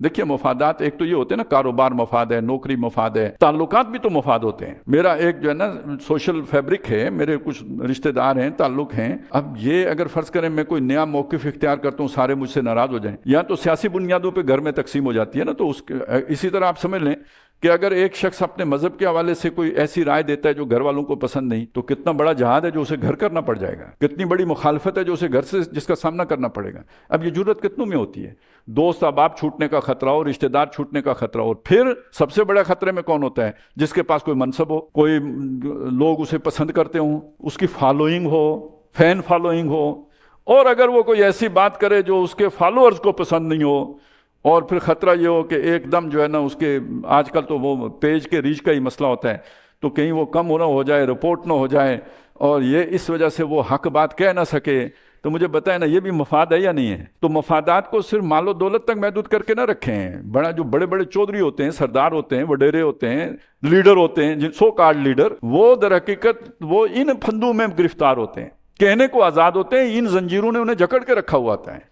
देखिए मफादात एक तो ये होते हैं ना, कारोबार मफाद है, नौकरी मफाद है, ताल्लुकात भी तो मफाद होते हैं। मेरा एक जो है ना सोशल फैब्रिक है, मेरे कुछ रिश्तेदार हैं, ताल्लुक हैं। अब ये अगर फर्ज करें मैं कोई नया मौक़िफ़ इख्तियार करता हूँ, सारे मुझसे नाराज़ हो जाएं, या तो सियासी बुनियादों पे घर में तकसीम हो जाती है ना, तो उसके इसी तरह आप समझ लें कि अगर एक शख्स अपने मजहब के हवाले से कोई ऐसी राय देता है जो घर वालों को पसंद नहीं, तो कितना बड़ा जहाद है जो उसे घर करना पड़ जाएगा, कितनी बड़ी मुखालफत है जो उसे घर से जिसका सामना करना पड़ेगा। अब ये जरूरत कितनों में होती है? दोस्त अहबाब छूटने का खतरा हो, रिश्तेदार छूटने का खतरा हो। फिर सबसे बड़ा खतरे में कौन होता है? जिसके पास कोई मनसब हो, कोई लोग उसे पसंद करते हों, उसकी फॉलोइंग हो, फैन फॉलोइंग हो, और अगर वो कोई ऐसी बात करे जो उसके फॉलोअर्स को पसंद नहीं हो, और फिर ख़तरा ये हो कि एकदम जो है ना उसके, आजकल तो वो पेज के रीच का ही मसला होता है, तो कहीं वो कम होना हो जाए, रिपोर्ट ना हो जाए, और ये इस वजह से वो हक बात कह ना सके। तो मुझे बताए ना, ये भी मफाद है या नहीं है? तो मफादात को सिर्फ मालो दौलत तक महदूद करके ना रखें। जो बड़े बड़े चौधरी होते हैं, सरदार होते हैं, वडेरे होते हैं, लीडर होते हैं, जिन सो कार्ड लीडर, वो दर हकीकत वो इन फंदों में गिरफ्तार होते हैं, कहने को आज़ाद होते हैं, इन जंजीरों ने उन्हें जकड़ के रखा हुआ होता है।